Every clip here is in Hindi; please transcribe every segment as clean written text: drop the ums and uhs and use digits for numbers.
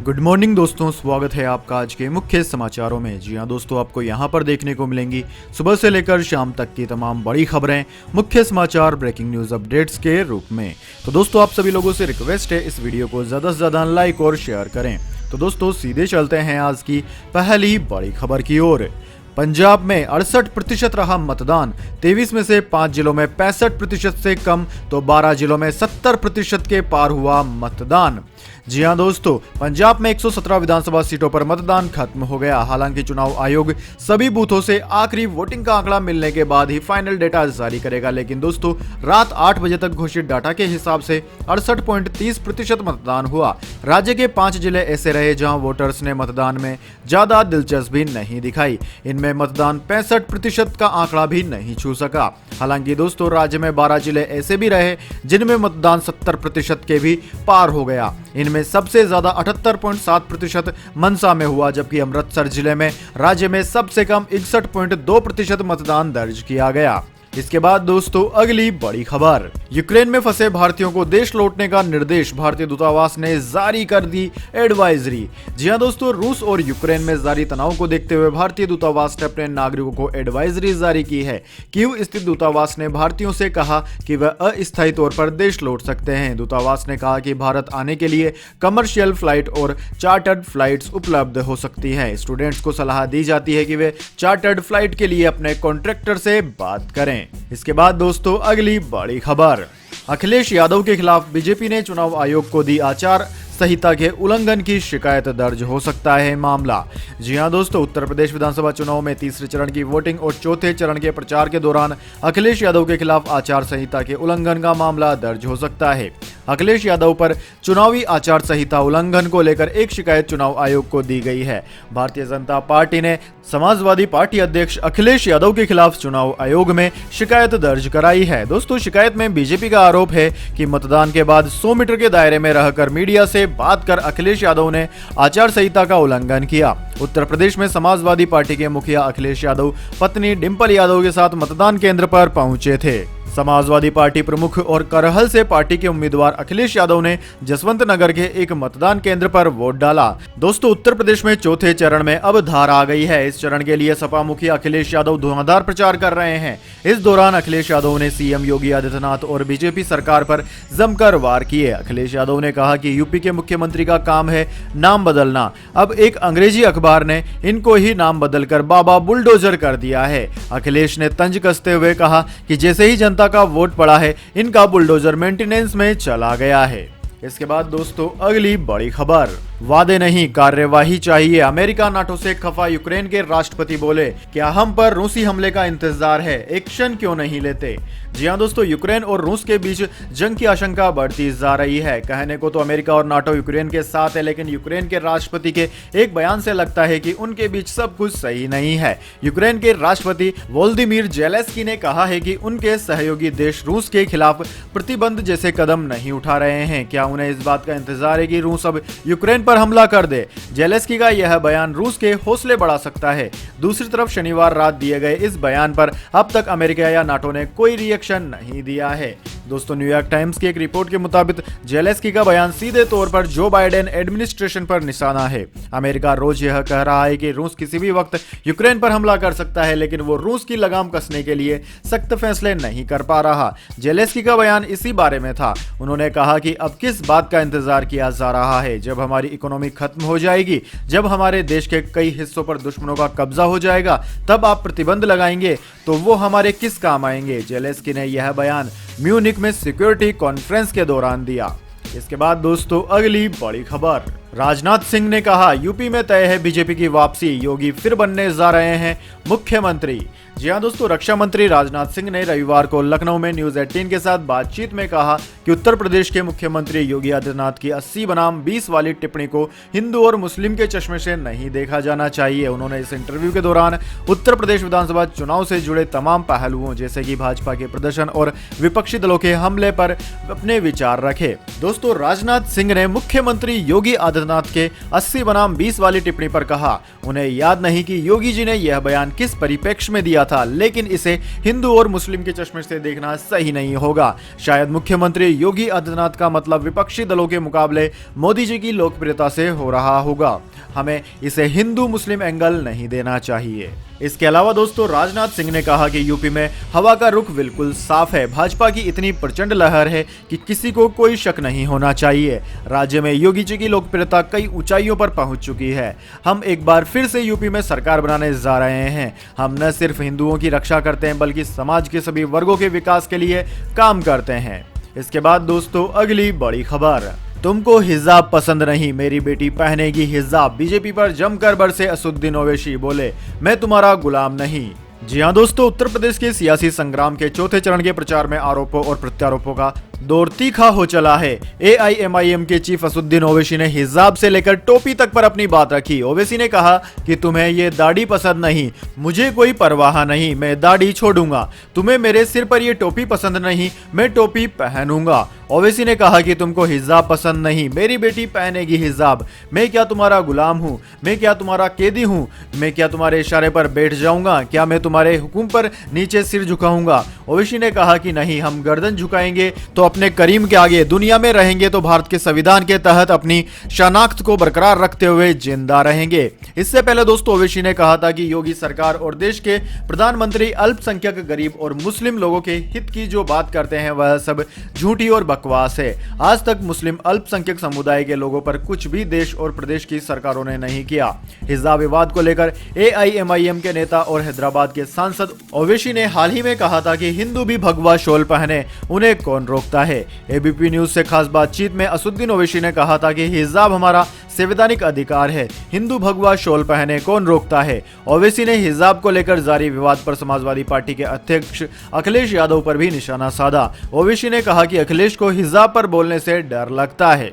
गुड मॉर्निंग दोस्तों, स्वागत है आपका आज के मुख्य समाचारों में। जी हां दोस्तों, आपको यहां पर देखने को मिलेंगी सुबह से लेकर शाम तक की तमाम बड़ी खबरें, मुख्य समाचार, ब्रेकिंग न्यूज अपडेट्स के रूप में। तो दोस्तों, आप सभी लोगों से रिक्वेस्ट है इस वीडियो को ज़्यादा से ज़्यादा लाइक और शेयर करें। तो दोस्तों, सीधे चलते हैं आज की पहली बड़ी खबर की ओर। पंजाब में 68% रहा मतदान, 23 में से 5 जिलों में 65% से कम तो 12 जिलों में 70% के पार हुआ मतदान। जी हां दोस्तों, पंजाब में 117 विधानसभा सीटों पर मतदान खत्म हो गया। हालांकि चुनाव आयोग सभी बूथों से आखिरी वोटिंग का आंकड़ा मिलने के बाद ही फाइनल डेटा जारी करेगा, लेकिन दोस्तों रात 8 बजे तक घोषित डाटा के हिसाब से 68.30% मतदान हुआ। राज्य के 5 जिले ऐसे रहे जहां वोटर्स ने मतदान में ज्यादा दिलचस्पी नहीं दिखाई। इनमें मतदान 65% का आंकड़ा भी नहीं छू सका। हालांकि दोस्तों, राज्य में 12 जिले ऐसे भी रहे जिनमें मतदान 70% के भी पार हो गया। इनमें सबसे ज्यादा 78.7% मनसा में हुआ, जबकि अमृतसर जिले में राज्य में सबसे कम 61.2% मतदान दर्ज किया गया। इसके बाद दोस्तों, अगली बड़ी खबर। यूक्रेन में फंसे भारतीयों को देश लौटने का निर्देश, भारतीय दूतावास ने जारी कर दी एडवाइजरी। जी हां दोस्तों, रूस और यूक्रेन में जारी तनाव को देखते हुए भारतीय दूतावास ने अपने नागरिकों को एडवाइजरी जारी की है। कीव स्थित दूतावास ने भारतीयों से कहा कि वह अस्थायी तौर पर देश लौट सकते हैं। दूतावास ने कहा कि भारत आने के लिए कमर्शियल फ्लाइट और चार्टर्ड फ्लाइट्स उपलब्ध हो सकती हैं। स्टूडेंट्स को सलाह दी जाती है कि वे चार्टर्ड फ्लाइट के लिए अपने कॉन्ट्रैक्टर से बात करें। इसके बाद दोस्तों, अगली बड़ी खबर। अखिलेश यादव के खिलाफ बीजेपी ने चुनाव आयोग को दी आचार संहिता के उल्लंघन की शिकायत, दर्ज हो सकता है मामला। जी हां दोस्तों, उत्तर प्रदेश विधानसभा चुनाव में तीसरे चरण की वोटिंग और चौथे चरण के प्रचार के दौरान अखिलेश यादव के खिलाफ आचार संहिता के उल्लंघन का मामला दर्ज हो सकता है। अखिलेश यादव पर चुनावी आचार संहिता उल्लंघन को लेकर एक शिकायत चुनाव आयोग को दी गई है। भारतीय जनता पार्टी ने समाजवादी पार्टी अध्यक्ष अखिलेश यादव के खिलाफ चुनाव आयोग में शिकायत दर्ज कराई है। दोस्तों, शिकायत में बीजेपी का आरोप है कि मतदान के बाद 100 मीटर के दायरे में रहकर मीडिया से बात कर अखिलेश यादव ने आचार संहिता का उल्लंघन किया। उत्तर प्रदेश में समाजवादी पार्टी के मुखिया अखिलेश यादव पत्नी डिंपल यादव के साथ मतदान केंद्र पर पहुंचे थे। समाजवादी पार्टी प्रमुख और करहल से पार्टी के उम्मीदवार अखिलेश यादव ने जसवंत नगर के एक मतदान केंद्र पर वोट डाला। दोस्तों, उत्तर प्रदेश में चौथे चरण में अब धार आ गई है। इस चरण के लिए सपा मुखिया अखिलेश यादव धुआंधार प्रचार कर रहे हैं। इस दौरान अखिलेश यादव ने सीएम योगी आदित्यनाथ और बीजेपी सरकार पर जमकर वार किए। अखिलेश यादव ने कहा कि यूपी के मुख्यमंत्री का काम है नाम बदलना। अब एक अंग्रेजी अखबार ने इनको ही नाम बदलकर बाबा बुलडोजर कर दिया है। अखिलेश ने तंज कसते हुए कहा कि जैसे ही जनता का वोट पड़ा है, इनका बुलडोजर मेंटेनेंस में चला गया है। इसके बाद दोस्तों, अगली बड़ी खबर। वादे नहीं, कार्यवाही चाहिए। अमेरिका नाटो से खफा यूक्रेन के राष्ट्रपति बोले, क्या हम पर रूसी हमले का इंतजार है, एक्शन क्यों नहीं लेते। जी हां दोस्तों, यूक्रेन और रूस के बीच जंग की आशंका बढ़ती जा रही है। कहने को तो अमेरिका और नाटो यूक्रेन के साथ है, लेकिन यूक्रेन के राष्ट्रपति के एक बयान से लगता है कि उनके बीच सब कुछ सही नहीं है। यूक्रेन के राष्ट्रपति वोलोदिमीर ज़ेलेंस्की ने कहा है कि उनके सहयोगी देश रूस के खिलाफ प्रतिबंध जैसे कदम नहीं उठा रहे हैं। क्या उन्हें इस बात का इंतजार है कि रूस अब यूक्रेन पर हमला कर दे। ज़ेलेंस्की का यह बयान रूस के हौसले बढ़ा सकता है। दूसरी तरफ शनिवार रात दिए गए इस बयान पर अब तक अमेरिका या नाटो ने कोई रिएक्शन नहीं दिया है। दोस्तों, न्यूयॉर्क टाइम्स की एक रिपोर्ट के मुताबिक ज़ेलेंस्की का बयान सीधे तौर पर जो बाइडेन एडमिनिस्ट्रेशन पर निशाना है। अमेरिका रोज यह कह रहा है कि रूस किसी भी वक्त यूक्रेन पर हमला कर सकता है, लेकिन वो रूस की लगाम कसने के लिए सख्त फैसले नहीं कर पा रहा। ज़ेलेंस्की का बयान इसी बारे में था। उन्होंने कहा कि अब किस बात का इंतजार किया जा रहा है। जब हमारी इकोनॉमी खत्म हो जाएगी, जब हमारे देश के कई हिस्सों पर दुश्मनों का कब्जा हो जाएगा, तब आप प्रतिबंध लगाएंगे तो वो हमारे किस काम आएंगे। ज़ेलेंस्की ने यह बयान म्यूनिक में सिक्योरिटी कॉन्फ्रेंस के दौरान दिया। इसके बाद दोस्तों, अगली बड़ी खबर। राजनाथ सिंह ने कहा, यूपी में तय है बीजेपी की वापसी, योगी फिर बनने जा रहे हैं मुख्यमंत्री। जी हां दोस्तों, रक्षा मंत्री राजनाथ सिंह ने रविवार को लखनऊ में न्यूज 18 के साथ बातचीत में कहा कि उत्तर प्रदेश के मुख्यमंत्री योगी आदित्यनाथ की 80 बनाम 20 वाली टिप्पणी को हिंदू और मुस्लिम के चश्मे से नहीं देखा जाना चाहिए। उन्होंने इस इंटरव्यू के दौरान उत्तर प्रदेश विधानसभा चुनाव से जुड़े तमाम पहलुओं जैसे कि भाजपा के प्रदर्शन और विपक्षी दलों के हमले पर अपने विचार रखे। दोस्तों, राजनाथ सिंह ने मुख्यमंत्री योगी आदित्यनाथ के 80 बनाम 20 वाली टिप्पणी पर कहा, उन्हें याद नहीं कि योगी जी ने यह बयान किस परिप्रेक्ष्य में दिया था। था, लेकिन इसे हिंदू और मुस्लिम के चश्मे से देखना सही नहीं होगा। शायद मुख्यमंत्री योगी आदित्यनाथ का मतलब विपक्षी दलों के मुकाबले मोदी जी की लोकप्रियता से हो रहा होगा। हमें इसे हिंदू मुस्लिम एंगल नहीं देना चाहिए। इसके अलावा दोस्तों, राजनाथ सिंह ने कहा कि यूपी में हवा का रुख बिल्कुल साफ है। भाजपा की इतनी प्रचंड लहर है कि किसी को कोई शक नहीं होना चाहिए। राज्य में योगी जी की लोकप्रियता कई ऊंचाइयों पर पहुंच चुकी है। हम एक बार फिर से यूपी में सरकार बनाने जा रहे हैं। हम न सिर्फ हिंदुओं की रक्षा करते हैं, बल्कि समाज के सभी वर्गों के विकास के लिए काम करते हैं। इसके बाद दोस्तों, अगली बड़ी खबर। तुमको हिजाब पसंद नहीं, मेरी बेटी पहनेगी हिजाब। बीजेपी पर जमकर बरसे असदुद्दीन ओवैसी, बोले मैं तुम्हारा गुलाम नहीं। जी हां दोस्तों, उत्तर प्रदेश के सियासी संग्राम के चौथे चरण के प्रचार में आरोपों और प्रत्यारोपों का दौर तीखा हो चला है। AIMIM के चीफ असदुद्दीन ओवैसी ने हिजाब से लेकर टोपी तक पर अपनी बात रखी। ओवैसी ने कहा कि तुम्हें ये दाढ़ी पसंद नहीं, मुझे कोई परवाह नहीं, मैं दाढ़ी छोड़ूंगा। तुम्हें मेरे सिर पर ये टोपी पसंद नहीं, मैं टोपी पहनूंगा। ओवैसी ने कहा कि तुमको हिजाब पसंद नहीं, मेरी बेटी पहनेगी हिजाब। मैं क्या तुम्हारा गुलाम हूँ? मैं क्या तुम्हारा कैदी हूँ? मैं क्या तुम्हारे इशारे पर बैठ जाऊंगा? क्या मैं तुम्हारे हुक्म पर नीचे सिर झुकाऊंगा? ओवैसी ने कहा कि नहीं, हम गर्दन झुकाएंगे तो अपने करीम के आगे, दुनिया में रहेंगे तो भारत के संविधान के तहत अपनी शनाख्त को बरकरार रखते हुए जिंदा रहेंगे। इससे पहले दोस्तों, ओवैसी ने कहा था कि योगी सरकार और देश के प्रधानमंत्री अल्पसंख्यक, गरीब और मुस्लिम लोगों के हित की जो बात करते हैं वह सब झूठी और बकवास है। आज तक मुस्लिम अल्पसंख्यक समुदाय के लोगों पर कुछ भी देश और प्रदेश की सरकारों ने नहीं किया। हिजाब विवाद को लेकर AIMIM के नेता और हैदराबाद के सांसद ओवैसी ने हाल ही में कहा था कि हिंदू भी भगवा शॉल पहने, उन्हें कौन रोकता है। ABP न्यूज से खास बातचीत में असदुद्दीन ओवैसी ने कहा था कि हिजाब हमारा संवैधानिक अधिकार है, हिंदू भगवा शॉल पहने, कौन रोकता है। ओवैसी ने हिजाब को लेकर जारी विवाद पर समाजवादी पार्टी के अध्यक्ष अखिलेश यादव पर भी निशाना साधा। ओवैसी ने कहा कि अखिलेश को हिजाब पर बोलने से डर लगता है।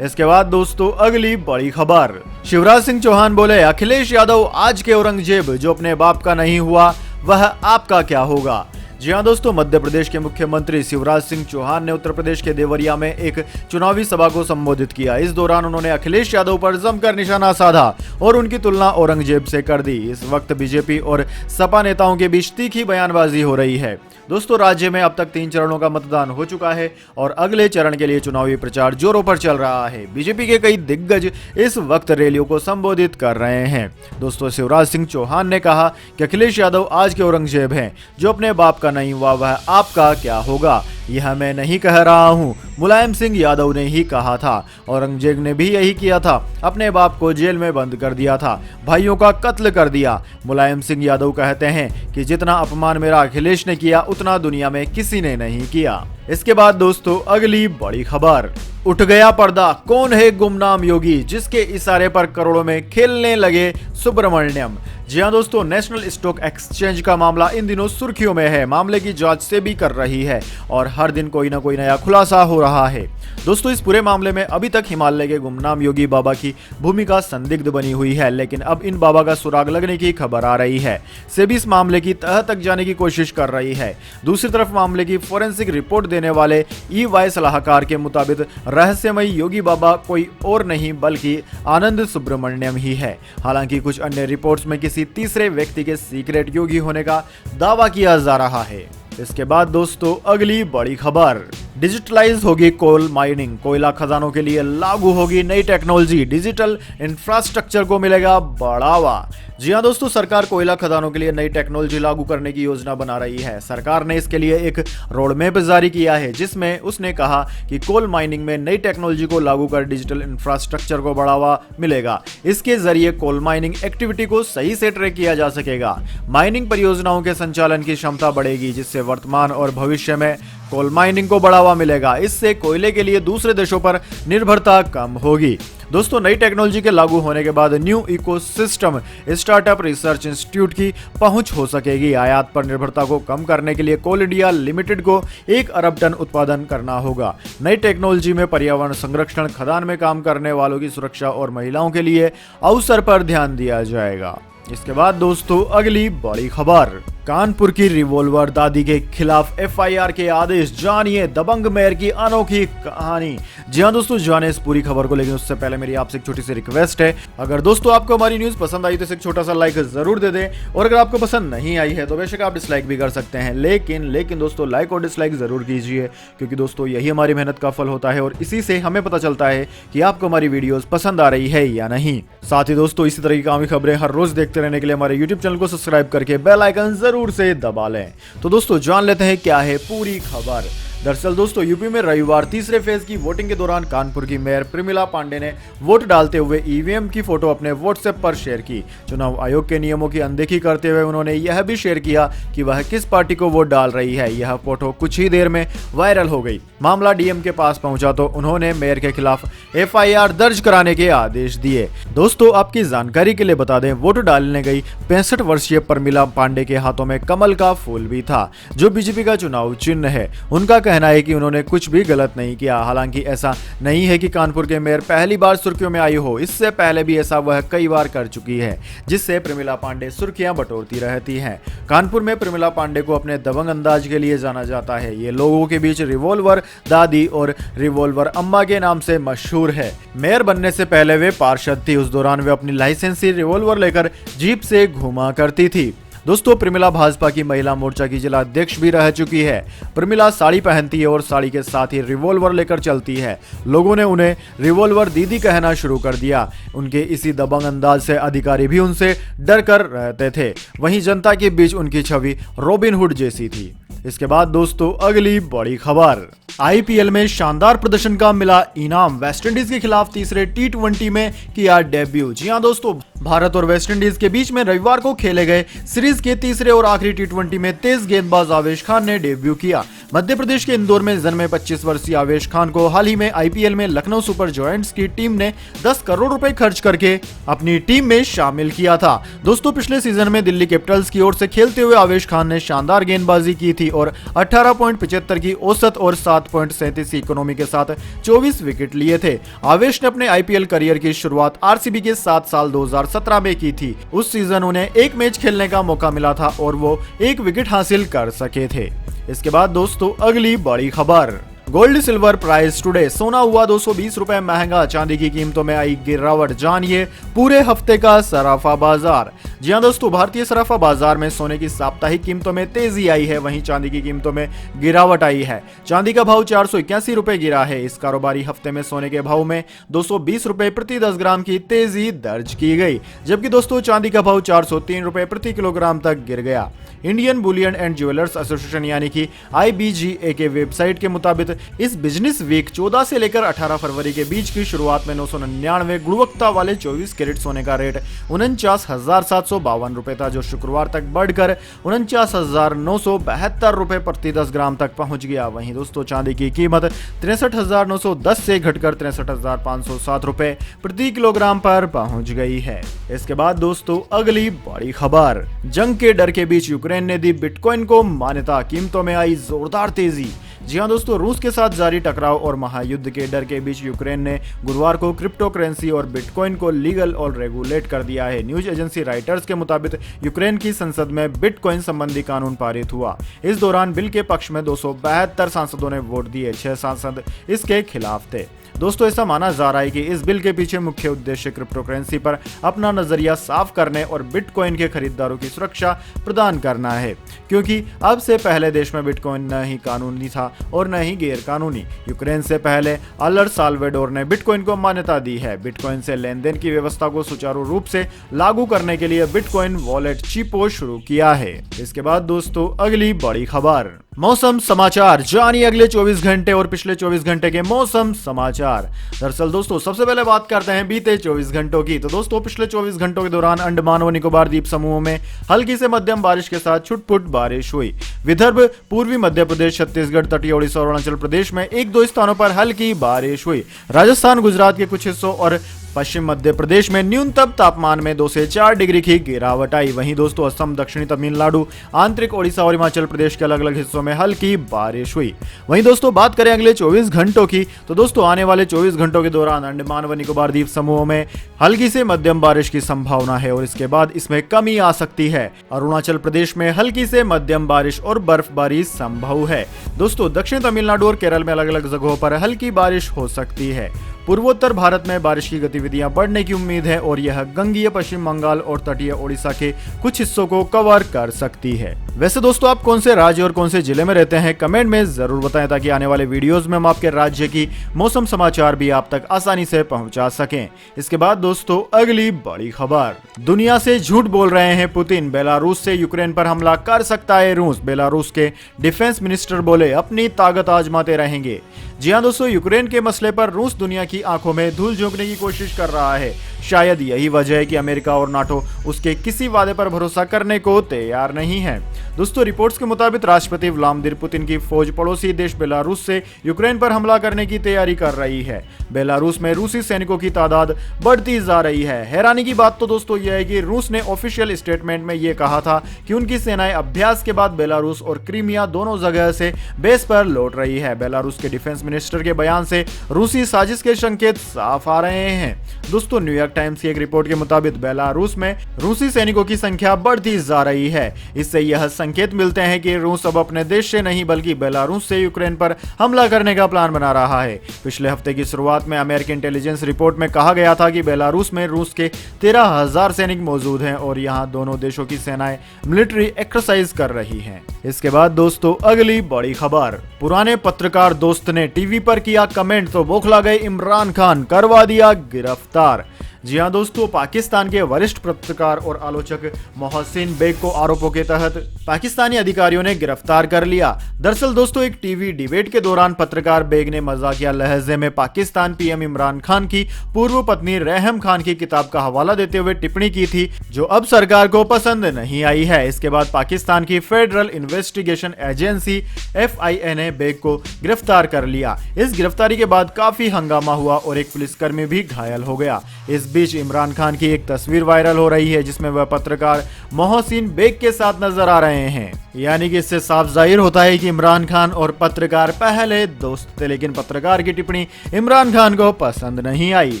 इसके बाद दोस्तों, अगली बड़ी खबर। शिवराज सिंह चौहान बोले, अखिलेश यादव आज के औरंगजेब, जो अपने बाप का नहीं हुआ वह आपका क्या होगा। जी हां दोस्तों, मध्य प्रदेश के मुख्यमंत्री शिवराज सिंह चौहान ने उत्तर प्रदेश के देवरिया में एक चुनावी सभा को संबोधित किया। इस दौरान उन्होंने अखिलेश यादव पर जमकर निशाना साधा और उनकी तुलना औरंगजेब से कर दी। इस वक्त बीजेपी और सपा नेताओं के बीच तीखी बयानबाजी हो रही है। दोस्तों, राज्य में अब तक 3 चरणों का मतदान हो चुका है और अगले चरण के लिए चुनावी प्रचार जोरों पर चल रहा है। बीजेपी के कई दिग्गज इस वक्त रैलियों को संबोधित कर रहे हैं। दोस्तों, शिवराज सिंह चौहान ने कहा कि अखिलेश यादव आज के औरंगजेब हैं, जो अपने बाप का नहीं हुआ वह आपका क्या होगा। यह मैं नहीं कह रहा हूँ, मुलायम सिंह यादव ने ही कहा था। औरंगजेब ने भी यही किया था, अपने बाप को जेल में बंद कर दिया था, भाइयों का कत्ल कर दिया। मुलायम सिंह यादव कहते हैं कि जितना अपमान मेरा अखिलेश ने किया उतना दुनिया में किसी ने नहीं किया। इसके बाद दोस्तों, अगली बड़ी खबर। उठ गया पर्दा, कौन है गुमनाम योगी, जिसके इशारे पर करोड़ों में खेलने लगे सुब्रमण्यम। जी हां दोस्तों, नेशनल स्टॉक एक्सचेंज का मामला इन दिनों सुर्खियों में है। मामले की जांच सेबी कर रही है और हर दिन कोई ना कोई नया खुलासा हो रहा है। दोस्तों, इस पूरे मामले में अभी तक हिमालय के गुमनाम योगी बाबा की भूमिका संदिग्ध बनी हुई है, लेकिन अब इन बाबा का सुराग लगने की खबर आ रही है। सेबी इस मामले की तह तक जाने की कोशिश कर रही है। दूसरी तरफ मामले की फोरेंसिक रिपोर्ट देने वाले EY सलाहकार के मुताबिक रहस्यमयी योगी बाबा कोई और नहीं बल्कि आनंद सुब्रमण्यम ही है। हालांकि कुछ अन्य रिपोर्ट्स में किसी तीसरे व्यक्ति के सीक्रेट योगी होने का दावा किया जा रहा है। इसके बाद दोस्तों, अगली बड़ी खबर। डिजिटलाइज होगी कोल माइनिंग, कोयला खदानों के लिए लागू होगी नई टेक्नोलॉजी, डिजिटल इंफ्रास्ट्रक्चर को मिलेगा बढ़ावा। जी हां दोस्तों, सरकार कोयला खदानों के लिए नई टेक्नोलॉजी लागू करने की योजना बना रही है। सरकार ने इसके लिए एक रोड मैप जारी किया है, जिसमें उसने कहा कि कोल माइनिंग में नई टेक्नोलॉजी को लागू कर डिजिटल इंफ्रास्ट्रक्चर को बढ़ावा मिलेगा। इसके जरिए कोल माइनिंग एक्टिविटी को सही से ट्रैक किया जा सकेगा। माइनिंग परियोजनाओं के संचालन की क्षमता बढ़ेगी, जिससे वर्तमान और भविष्य में कोल माइनिंग को बढ़ावा मिलेगा। इससे कोयले के लिए दूसरे देशों पर निर्भरता कम होगी। दोस्तों, नई टेक्नोलॉजी के लागू होने के बाद new ecosystem startup research institute की पहुंच हो सकेगी। आयात पर निर्भरता को कम करने के लिए कोल इंडिया लिमिटेड को 1 अरब टन उत्पादन करना होगा। नई टेक्नोलॉजी में पर्यावरण संरक्षण, खदान में काम करने वालों की सुरक्षा और महिलाओं के लिए अवसर पर ध्यान दिया जाएगा। इसके बाद दोस्तों, अगली बड़ी खबर। कानपुर की रिवॉल्वर दादी के खिलाफ एफआईआर के आदेश, जानिए दबंग मेयर की अनोखी कहानी। जी हां दोस्तों, जाने इस पूरी खबर को, लेकिन उससे पहले मेरी आपसे एक छोटी सी रिक्वेस्ट है। अगर दोस्तों आपको हमारी न्यूज पसंद आई तो इसे एक छोटा सा लाइक जरूर दे दें, और अगर आपको पसंद नहीं आई है तो बेशक आप डिसलाइक भी कर सकते हैं, लेकिन दोस्तों लाइक और डिसलाइक जरूर कीजिए, क्योंकि दोस्तों यही हमारी मेहनत का फल होता है और इसी से हमें पता चलता है कि आपको हमारी वीडियोस पसंद आ रही है या नहीं। साथ ही दोस्तों इसी तरह की कामी खबरें हर रोज देखते रहने के लिए हमारे यूट्यूब चैनल को सब्सक्राइब करके बेल आइकन जरूर से दबा लें। तो दोस्तों जान लेते हैं क्या है पूरी खबर। दरअसल दोस्तों यूपी में रविवार तीसरे फेज की वोटिंग के दौरान कानपुर की मेयर प्रमिला पांडे ने वोट डालते हुए ईवीएम की फोटो अपने व्हाट्सएप पर शेयर की। चुनाव आयोग के नियमों की अनदेखी करते हुए उन्होंने यह भी शेयर किया कि वह किस पार्टी को वोट डाल रही है। यह फोटो कुछ ही देर में वायरल हो गई। मामला डीएम के पास पहुंचा तो उन्होंने मेयर के खिलाफ एफआईआर दर्ज कराने के आदेश दिए। दोस्तों आपकी जानकारी के लिए बता दें, वोट डालने गई 65 वर्षीय प्रमिला पांडे के हाथों में कमल का फूल भी था, जो बीजेपी का चुनाव चिन्ह है। उनका कहना है कि उन्होंने कुछ भी गलत नहीं किया। हालांकि ऐसा नहीं है कि कानपुर के मेयर पहली बार सुर्खियों में आई हो, इससे पहले भी ऐसा वह कई बार कर चुकी है, जिससे प्रमिला पांडे सुर्खियां बटोरती रहती हैं। कानपुर में प्रमिला पांडे को अपने दबंग अंदाज के लिए जाना जाता है। ये लोगों के बीच रिवॉल्वर दादी और रिवॉल्वर अम्मा के नाम से मशहूर है। मेयर बनने से पहले वे पार्षद थी। उस दौरान वे अपनी लाइसेंसी रिवॉल्वर लेकर जीप से घूमा करती थी। दोस्तों प्रमिला भाजपा की महिला मोर्चा की जिला अध्यक्ष भी रह चुकी है। प्रमिला साड़ी पहनती है और साड़ी के साथ ही रिवॉल्वर लेकर चलती है। लोगों ने उन्हें रिवॉल्वर दीदी कहना शुरू कर दिया। उनके इसी दबंग अंदाज से अधिकारी भी उनसे डर कर रहते थे। वहीं जनता के बीच उनकी छवि रॉबिन हुड जैसी थी। इसके बाद दोस्तों अगली बड़ी खबर, आईपीएल में शानदार प्रदर्शन का मिला इनाम। वेस्टइंडीज के खिलाफ तीसरे टी20 में किया डेब्यू। जी हां दोस्तों, भारत और वेस्टइंडीज के बीच में रविवार को खेले गए सीरीज के तीसरे और आखिरी टी20 में तेज गेंदबाज आवेश खान ने डेब्यू किया। मध्य प्रदेश के इंदौर में जन्मे 25 वर्षीय आवेश खान को हाल ही में आईपीएल में लखनऊ सुपर जायंट्स की टीम ने 10 करोड़ रुपए खर्च करके अपनी टीम में शामिल किया था। दोस्तों पिछले सीजन में दिल्ली कैपिटल्स की ओर से खेलते हुए आवेश खान ने शानदार गेंदबाजी की थी और 18.75 की औसत और 7.37 की इकोनॉमी के साथ 24 विकेट लिए थे। आवेश ने अपने आईपीएल करियर की शुरुआत आरसीबी के 7 साल 2017 में की थी। उस सीजन उन्हें एक मैच खेलने का मौका मिला था और वो 1 विकेट हासिल कर सके थे। इसके बाद दोस्तों अगली बड़ी खबर, गोल्ड सिल्वर प्राइस टुडे। सोना हुआ 220 रुपए महंगा, चांदी की कीमतों में आई गिरावट। जानिए पूरे हफ्ते का सराफा बाजार। जी हां दोस्तों, भारतीय सराफा बाजार में सोने की साप्ताहिक कीमतों में तेजी आई है, वहीं चांदी की कीमतों में गिरावट आई है। चांदी का भाव 481 रुपए गिरा है। इस कारोबारी हफ्ते में सोने के भाव में 220 रुपए प्रति 10 ग्राम की तेजी दर्ज की गई, जबकि दोस्तों चांदी का भाव 403 रुपए प्रति किलोग्राम तक गिर गया। Indian Boolean and jewellers association यानी कि IBGA के वेबसाइट के मुताबिक इस बिजनेस वीक 14 से लेकर 18 फरवरी के बीच की शुरुआत में 999 गुणवत्ता वाले 24 कैरेट सोने का रेट 49,752 रुपए था, जो शुक्रवार तक बढ़कर 49,972 रुपए प्रति 10 ग्राम तक पहुंच गया। वहीं दोस्तों चांदी की कीमत 63,910 से घटकर 63,507 रुपए प्रति किलोग्राम पर पहुंच गई है। इसके बाद दोस्तों अगली बड़ी खबर, जंग के डर के बीच यूक्रेन ने दी बिटकॉइन को मान्यता, कीमतों में आई जोरदार तेजी। जी हां दोस्तों, रूस के साथ जारी टकराव और महायुद्ध के डर के बीच यूक्रेन ने गुरुवार को क्रिप्टो करेंसी और बिटकॉइन को लीगल और रेगुलेट कर दिया है। न्यूज एजेंसी राइटर्स के मुताबिक यूक्रेन की संसद में बिटकॉइन संबंधी कानून पारित हुआ। इस दौरान बिल के पक्ष में 272 सांसदों ने वोट दिए, 6 सांसद इसके खिलाफ थे। दोस्तों ऐसा माना जा रहा है कि इस बिल के पीछे मुख्य उद्देश्य क्रिप्टो करेंसी पर अपना नजरिया साफ करने और बिटकॉइन के खरीदारों की सुरक्षा प्रदान करना है, क्योंकि अब से पहले देश में बिटकॉइन न ही कानूनी था और न ही गैर कानूनी। यूक्रेन से पहले अल साल्वाडोर ने बिटकॉइन को मान्यता दी है। बिटकॉइन से लेन देन की व्यवस्था को सुचारू रूप से लागू करने के लिए बिटकॉइन वॉलेट चिपो शुरू किया है। इसके बाद दोस्तों अगली बड़ी खबर, मौसम समाचार। जानिए अगले 24 घंटे और पिछले 24 घंटे के मौसम समाचार। दरअसल दोस्तों सबसे पहले बात करते हैं बीते 24 घंटों की। तो दोस्तों पिछले 24 घंटों के दौरान अंडमान व निकोबार द्वीप समूहों में हल्की से मध्यम बारिश के साथ छुटपुट बारिश हुई। विदर्भ, पूर्वी मध्य प्रदेश, छत्तीसगढ़, तटीय ओडिशा और अरुणाचल प्रदेश में 1-2 स्थानों पर हल्की बारिश हुई। राजस्थान, गुजरात के कुछ हिस्सों और पश्चिम मध्य प्रदेश में न्यूनतम तापमान में 2 से 4 डिग्री की गिरावट आई। वहीं दोस्तों असम, दक्षिणी तमिलनाडु, आंतरिक ओडिशा और हिमाचल प्रदेश के अलग अलग हिस्सों में हल्की बारिश हुई। वहीं दोस्तों बात करें अगले 24 घंटों की, तो दोस्तों आने वाले 24 घंटों के दौरान अंडमान व निकोबार द्वीप समूहों में हल्की से मध्यम बारिश की संभावना है और इसके बाद इसमें कमी आ सकती है। अरुणाचल प्रदेश में हल्की से मध्यम बारिश और बर्फबारी संभव है। दोस्तों दक्षिण तमिलनाडु और केरल में अलग अलग जगहों पर हल्की बारिश हो सकती है। पूर्वोत्तर भारत में बारिश की गतिविधियां बढ़ने की उम्मीद है और यह गंगीय पश्चिम बंगाल और तटीय ओडिशा के कुछ हिस्सों को कवर कर सकती है। वैसे दोस्तों आप कौन से राज्य और कौन से जिले में रहते हैं कमेंट में जरूर बताएं, ताकि आने वाले वीडियोस में हम आपके राज्य की मौसम समाचार भी आप तक आसानी से पहुंचा सकें। इसके बाद दोस्तों अगली बड़ी खबर, दुनिया से झूठ बोल रहे हैं पुतिन, बेलारूस से यूक्रेन पर हमला कर सकता है रूस। बेलारूस के डिफेंस मिनिस्टर बोले अपनी ताकत आजमाते रहेंगे। जी हां दोस्तों, यूक्रेन के मसले पर रूस दुनिया की आंखों में धूल झोंकने की कोशिश कर रहा है। शायद यही वजह है कि अमेरिका और नाटो उसके किसी वादे पर भरोसा करने को तैयार नहीं है। दोस्तों रिपोर्ट्स के मुताबिक राष्ट्रपति व्लादिमीर पुतिन की फौज पड़ोसी देश बेलारूस से यूक्रेन पर हमला करने की तैयारी कर रही है। बेलारूस में रूसी सैनिकों की तादाद बढ़ती जा रही है। हैरानी की बात तो दोस्तों यह है कि रूस ने ऑफिशियल स्टेटमेंट में यह कहा था कि उनकी सेनाएं अभ्यास के बाद बेलारूस और क्रीमिया दोनों जगह से बेस पर लौट रही है। बेलारूस के डिफेंस मिनिस्टर के बयान से रूसी साजिश के संकेत साफ आ रहे हैं। दोस्तों न्यूयॉर्क टाइम्स की एक रिपोर्ट के मुताबिक बेलारूस में रूसी सैनिकों की संख्या बढ़ती जा रही है। इससे यह संकेत मिलते हैं कि रूस अब अपने देश से नहीं बल्कि बेलारूस से यूक्रेन पर हमला करने का प्लान बना रहा है। पिछले हफ्ते की शुरुआत में अमेरिकी इंटेलिजेंस रिपोर्ट में कहा गया था कि बेलारूस में रूस के 13,000 सैनिक मौजूद हैं और यहां दोनों देशों की सेनाएं मिलिट्री एक्सरसाइज कर रही हैं। इसके बाद दोस्तों अगली बड़ी खबर, पुराने पत्रकार दोस्त ने टीवी पर किया कमेंट तो बौखला गए इमरान खान, करवा दिया गिरफ्तार। जी हां दोस्तों, पाकिस्तान के वरिष्ठ पत्रकार और आलोचक मोहसिन बेग को आरोपों के तहत पाकिस्तानी अधिकारियों ने गिरफ्तार कर लिया। दरअसल दोस्तों एक टीवी डिबेट के दौरान पत्रकार बेग ने मजाकिया लहजे में पाकिस्तान पीएम इमरान खान की पूर्व पत्नी रहम खान की किताब का हवाला देते हुए टिप्पणी की थी, जो अब सरकार को पसंद नहीं आई है। इसके बाद पाकिस्तान की फेडरल इन्वेस्टिगेशन एजेंसी FIA ने बेग को गिरफ्तार कर लिया। इस गिरफ्तारी के बाद काफी हंगामा हुआ और एक पुलिसकर्मी भी घायल हो गया। इस बीच इमरान खान की एक तस्वीर वायरल हो रही है जिसमें वह पत्रकार मोहसिन बेग के साथ नजर आ रहे हैं। यानी कि इससे साफ जाहिर होता है कि इमरान खान और पत्रकार पहले दोस्त थे, लेकिन पत्रकार की टिप्पणी इमरान खान को पसंद नहीं आई।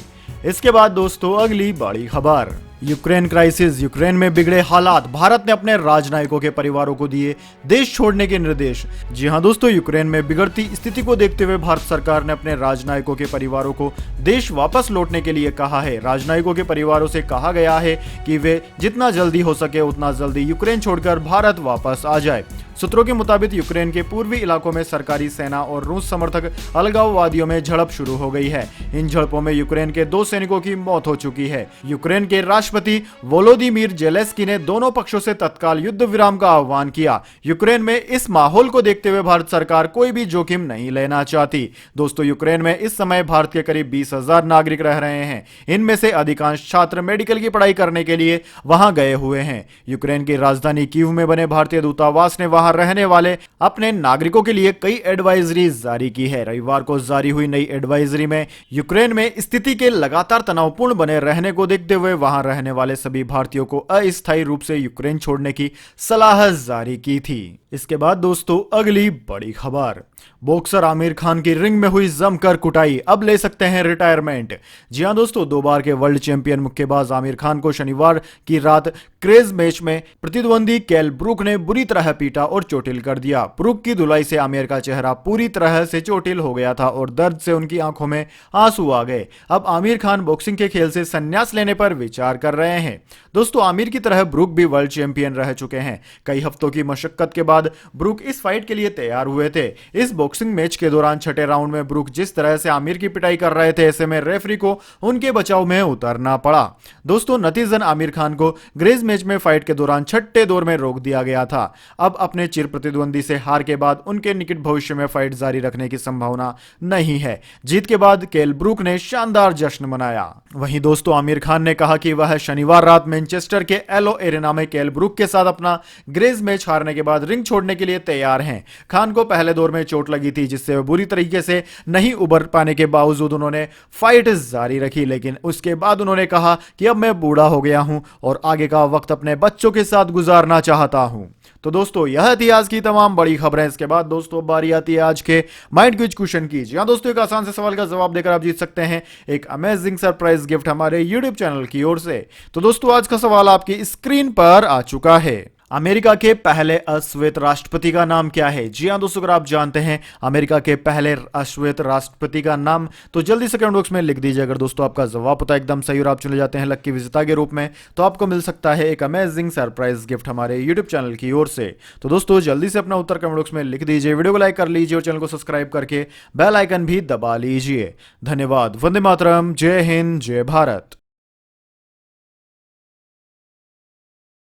इसके बाद दोस्तों अगली बड़ी खबर, यूक्रेन क्राइसिस, यूक्रेन में बिगड़े हालात, भारत ने अपने राजनयिकों के परिवारों को दिए देश छोड़ने के निर्देश। जी हां दोस्तों, यूक्रेन में बिगड़ती स्थिति को देखते हुए भारत सरकार ने अपने राजनयिकों के परिवारों को देश वापस लौटने के लिए कहा है। राजनयिकों के परिवारों से कहा गया है कि वे जितना जल्दी हो सके उतना जल्दी यूक्रेन छोड़कर भारत वापस आ जाए। सूत्रों के मुताबिक यूक्रेन के पूर्वी इलाकों में सरकारी सेना और रूस समर्थक अलगाववादियों में झड़प शुरू हो गई है। इन झड़पों में यूक्रेन के 2 सैनिकों की मौत हो चुकी है। यूक्रेन के राष्ट्रपति वोलोदिमीर जेलेंस्की ने दोनों पक्षों से तत्काल युद्ध विराम का आह्वान किया। यूक्रेन में इस माहौल को देखते हुए भारत सरकार कोई भी जोखिम नहीं लेना चाहती। दोस्तों यूक्रेन में इस समय भारत के करीब 20,000 नागरिक रह रहे हैं। इनमें से अधिकांश छात्र मेडिकल की पढ़ाई करने के लिए वहां गए हुए हैं। यूक्रेन की राजधानी कीव में बने भारतीय दूतावास ने वहां रहने वाले अपने नागरिकों के लिए कई एडवाइजरी जारी की है। रविवार को जारी हुई नई एडवाइजरी में यूक्रेन में स्थिति के लगातार तनावपूर्ण बने रहने को देखते हुए वहां रहने वाले सभी भारतीयों को अस्थायी रूप से यूक्रेन छोड़ने की सलाह जारी की थी। इसके बाद दोस्तों अगली बड़ी खबर, बॉक्सर आमिर खान की रिंग में हुई जमकर कुटाई, अब ले सकते हैं रिटायरमेंट। जी हां दोस्तों, 2 बार के वर्ल्ड चैंपियन मुक्केबाज आमिर खान को शनिवार की रात क्रेज मैच में प्रतिद्वंदी कैल ब्रूक ने बुरी तरह पीटा और चोटिल कर दिया। ब्रूक की धुलाई से आमिर का चेहरा पूरी तरह से चोटिल हो गया था और दर्द से उनकी आंखों में आंसू आ गए। अब आमिर खान बॉक्सिंग के खेल से संन्यास लेने पर विचार कर रहे हैं। दोस्तों आमिर की तरह ब्रूक भी वर्ल्ड चैंपियन रह चुके हैं। कई हफ्तों की मशक्कत के बाद ब्रूक इस फाइट के लिए तैयार हुए थे। इस बॉक्सिंग मैच के दौरान छठे राउंड में ब्रूक जिस तरह से आमिर की पिटाई कर रहे थे, ऐसे में रेफरी को उनके बचाव में उतरना पड़ा। दोस्तों नतीजन आमिर खान को ग्रेज मैच में फाइट के दौरान छठे दौर में रोक दिया गया था। अब अपने चिर प्रतिद्वंदी से हार के बाद उनके निकट भविष्य में फाइट जारी रखने की संभावना नहीं है। जीत के बाद केल ब्रूक ने शानदार जश्न मनाया। वहीं दोस्तों आमिर खान ने कहा कि वह शनिवार रात मैनचेस्टर के एलो एरेना में केल ब्रूक के साथ अपना ग्रेज मैच हारने के बाद रिंग छोड़ने के लिए तैयार हैं। खान को पहले दौर में चोट चोट लगी थी, जिससे बुरी तरीके से नहीं उबर पाने के बावजूद उन्होंने फाइट जारी रखी। लेकिन उसके बाद उन्होंने कहा कि अब मैं बूढ़ा हो गया हूं और आगे का वक्त अपने बच्चों के साथ गुजारना चाहता हूं। तो दोस्तों यह थी आज की तमाम बड़ी खबरें। इसके बाद दोस्तों बारी आती है आज के माइंड क्विज क्वेश्चन की। जी हां दोस्तों, एक आसान से सवाल का जवाब देकर आप जीत सकते हैं एक अमेजिंग सरप्राइज गिफ्ट हमारे यूट्यूब चैनल की ओर से। तो दोस्तों आज का सवाल आपकी स्क्रीन पर आ चुका है। अमेरिका के पहले अश्वेत राष्ट्रपति का नाम क्या है? जी हां दोस्तों, अगर आप जानते हैं अमेरिका के पहले अश्वेत राष्ट्रपति का नाम तो जल्दी से कमेंट बॉक्स में लिख दीजिए। अगर दोस्तों आपका जवाब पता एकदम सही और आप चुने जाते हैं लक्की विजेता के रूप में, तो आपको मिल सकता है एक अमेजिंग सरप्राइज गिफ्ट हमारे यूट्यूब चैनल की ओर से। तो दोस्तों जल्दी से अपना उत्तर कमेंट बॉक्स में लिख दीजिए, वीडियो को लाइक कर लीजिए और चैनल को सब्सक्राइब करके बेल आइकन भी दबा लीजिए। धन्यवाद। वंदे मातरम। जय हिंद, जय भारत।